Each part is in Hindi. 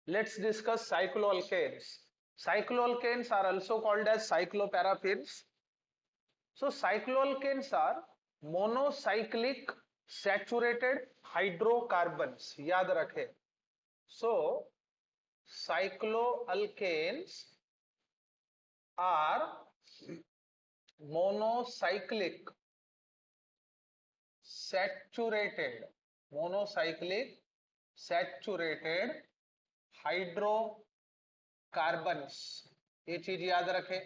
Let's discuss cycloalkanes. Cycloalkanes are also called as cycloparaffins. So cycloalkanes are monocyclic saturated hydrocarbons. याद रखें. So cycloalkanes are monocyclic saturated hydrocarbons. ये चीज याद रखें.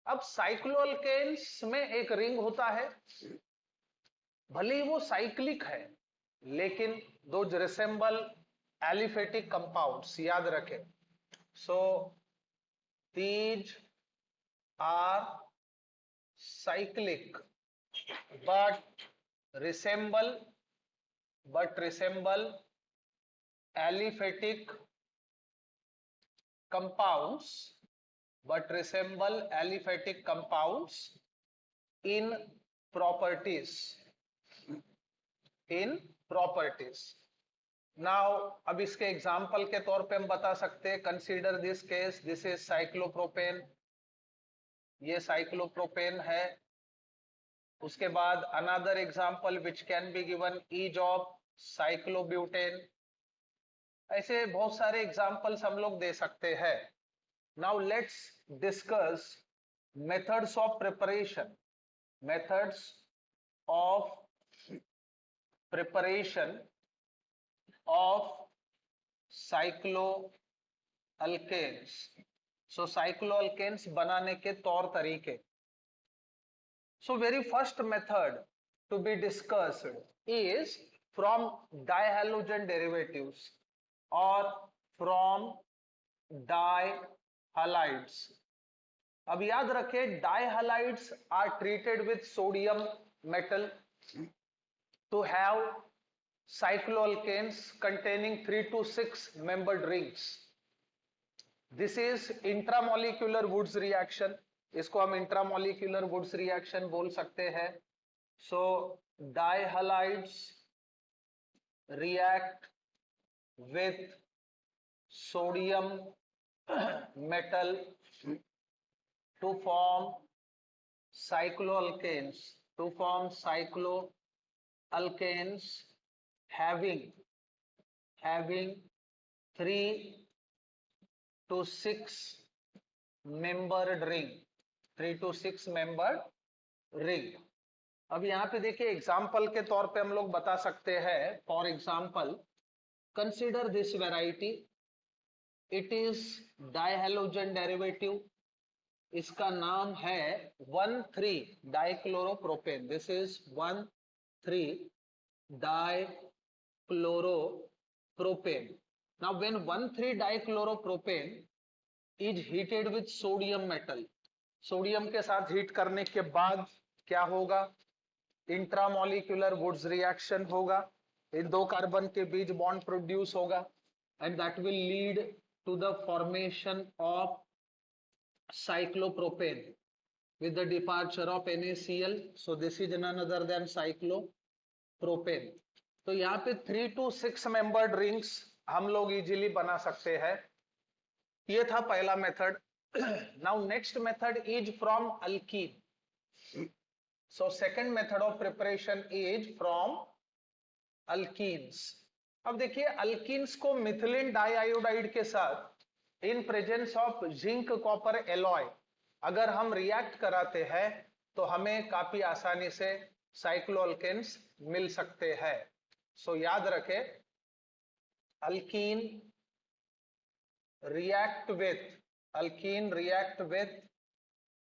अब साइक्लोअल्केन्स में एक रिंग होता है, भले ही वो साइक्लिक है लेकिन दो रिसेंबल एलिफेटिक कंपाउंड्स. याद रखें. So these are cyclic but resemble aliphatic compounds in properties. Now अब इसके एग्जाम्पल के तौर पे हम बता सकते हैं, consider this case, this is cyclopropane. ये साइक्लोप्रोपेन है. उसके बाद another example which can be given is of cyclobutane. ऐसे बहुत सारे एग्जाम्पल्स हम लोग दे सकते हैं. Now let's discuss methods of preparation. Methods of preparation of cycloalkanes. So cycloalkanes बनाने के तौर तरीके. So very first method to be discussed is from dihalogen derivatives or from dihalides. अब याद रखें, dihalides are treated with sodium metal to have cycloalkanes containing 3 to 6 membered rings. This is intramolecular Woods reaction. इसको हम इंट्रामोलिक्यूलर वुड्स रिएक्शन बोल सकते हैं. So dihalides react with sodium metal to form cycloalkanes having 3 to 6 membered ring. 3 to 6 membered ring. अब यहां पे देखिए, एग्जाम्पल के तौर पे हम लोग बता सकते हैं. For example, consider this variety. It is dihalogen derivative. इसका नाम है 1,3 dichloropropane. This is 1,3 dichloropropane. Now when 1,3 dichloropropane is heated with sodium metal, sodium के साथ हीट करने के बाद क्या होगा? इंट्रामोलिक्यूलर वुड्स रिएक्शन होगा. इन दो कार्बन के बीच बॉन्ड प्रोड्यूस होगा and that will lead to the formation of cyclopropane with the departure of NaCl. So this is none other than cyclopropane. तो यहाँ पे 3 to 6 membered rings हम लोग इजीली बना सकते हैं. ये था पहला method. Now next method is from alkene. So second method of preparation is from alkenes. अब देखिए, अल्कीन्स को मिथिलीन डाइआयोडाइड के साथ इन presence of zinc copper alloy अगर हम रिएक्ट कराते हैं तो हमें काफी आसानी से साइक्लोअल्केन्स मिल सकते हैं. सो याद रखें, alkyne react with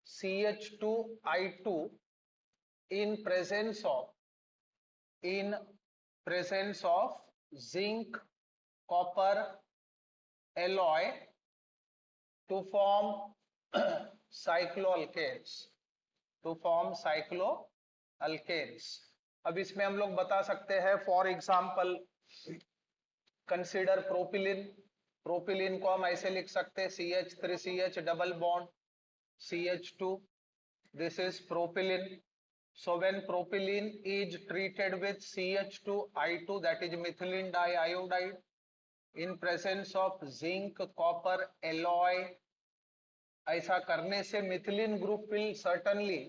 CH2I2 in presence of zinc copper alloy to form cycloalkanes. अब इसमें हम लोग बता सकते हैं, for example consider propylene. Propylene को हम ऐसे लिख सकते हैं, CH3CH double bond CH2. This is propylene. So when propylene is treated with CH2I2, that is methylene diiodide, in presence of zinc copper alloy, ऐसा करने से methylene group will certainly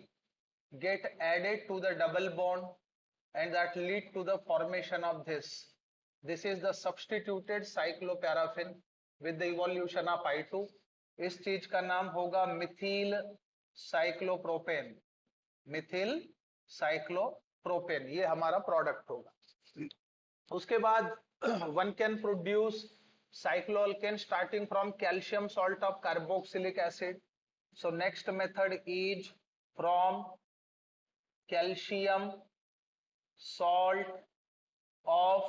get added to the double bond and that lead to the formation of this. This is the substituted cycloparaffin with the evolution of I2. इस चीज का नाम होगा मिथिल साइक्लोप्रोपेन, मिथिल साइक्लोप्रोपेन, ये हमारा प्रोडक्ट होगा। उसके बाद one can produce cycloalkane starting from calcium salt of carboxylic acid. So next method is from calcium salt of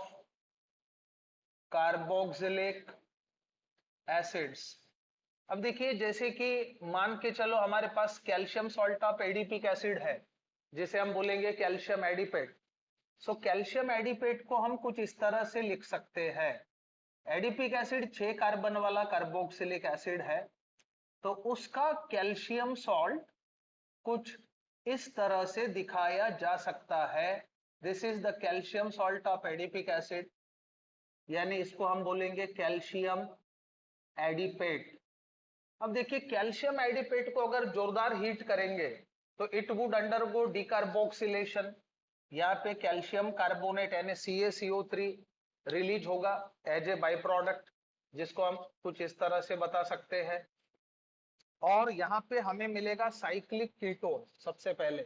carboxylic acids। अब देखिए, जैसे कि मान के चलो हमारे पास calcium salt of adipic acid है, जिसे हम बोलेंगे कैल्शियम एडिपेट। सो कैल्शियम एडिपेट को हम कुछ इस तरह से लिख सकते हैं, एडिपिक एसिड 6 कार्बन वाला कार्बोक्सिलिक एसिड है, तो उसका कैल्शियम सॉल्ट कुछ इस तरह से दिखाया जा सकता है। This is the calcium salt of adipic acid, यानी इसको हम बोलेंगे कैल्शियम एडिपेट। अब देखिए, कैल्शियम एडिपेट को अगर जोरदार हीट करेंगे तो इट वुड अंडरगो डीकार्बोक्सिलेशन, यहाँ पे कैल्शियम कार्बोनेट यानी CaCO3 रिलीज होगा एज ए बाई प्रोडक्ट, जिसको हम कुछ इस तरह से बता सकते हैं। और यहाँ पे हमें मिलेगा साइक्लिक कीटोन सबसे पहले।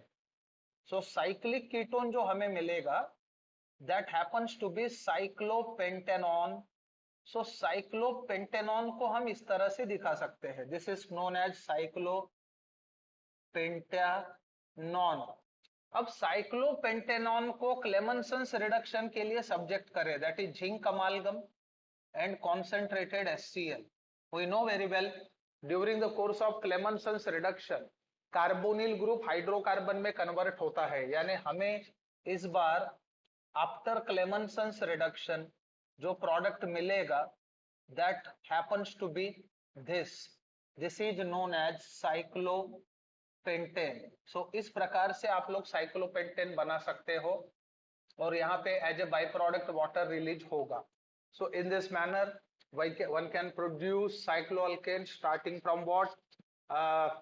सो साइक्लिक कीटोन जो हमें मिलेगा that happens to be cyclopentanone. So cyclopentanone को हम इस तरह से दिखा सकते हैं, this is known as cyclopentanone. अब साइक्लोपेंटेनॉन को क्लेमेंसन्स रिडक्शन के लिए सब्जेक्ट करें, that is zinc amalgam and concentrated HCl. We know very well during the course of Clemenson's reduction carbonyl group hydrocarbon में कन्वर्ट होता है, यानी हमें इस बार आफ्टर क्लेमेंसन्स रिडक्शन जो प्रोडक्ट मिलेगा that happens to be this is known as cyclopentane. So इस प्रकार से आप लोग साइक्लोपेंटेन बना सकते हो और यहाँ पे as a by product water release होगा। So in this manner, one can produce cycloalkane starting from what?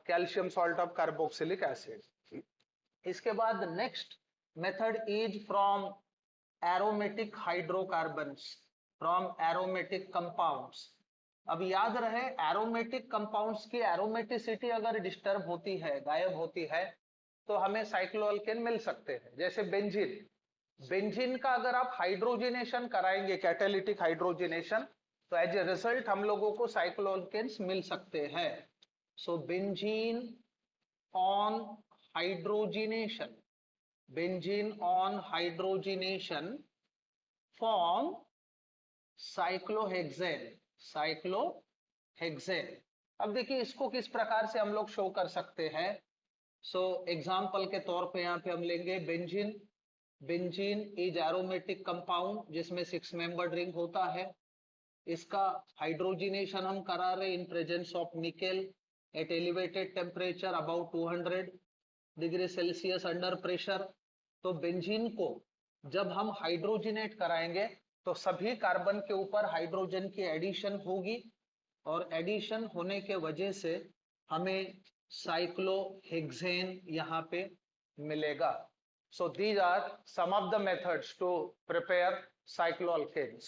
Calcium salt of carboxylic acid. इसके बाद next method is from aromatic hydrocarbons, from aromatic compounds. अब याद रहे, एरोमेटिक कंपाउंड्स की एरोमेटिसिटी अगर डिस्टर्ब होती है, गायब होती है, तो हमें साइक्लोअल्केन मिल सकते हैं। जैसे बेंजीन, बेंजीन का अगर आप हाइड्रोजिनेशन कराएंगे, कैटालिटिक हाइड्रोजिनेशन, तो एज ए रिजल्ट हम लोगों को साइक्लोअल्केन्स मिल सकते हैं। सो benzene on hydrogenation, benzene on hydrogenation form cyclohexane, cyclohexane. अब देखिए, इसको किस प्रकार से हम लोग शो कर सकते हैं। सो एग्जाम्पल के तौर पे यहाँ पे हम लेंगे benzene. Benzene is aromatic compound जिसमें 6 मेंबर्ड रिंग होता है। इसका हाइड्रोजिनेशन हम करा रहे in presence of nickel at elevated temperature about 200 degree Celsius under pressure. तो बेंजीन को जब हम हाइड्रोजिनेट कराएंगे तो सभी कार्बन के ऊपर हाइड्रोजन की एडिशन होगी और एडिशन होने के वजह से हमें साइक्लोहेक्सेन यहाँ पे मिलेगा। So these are some of the methods to prepare cycloalkanes.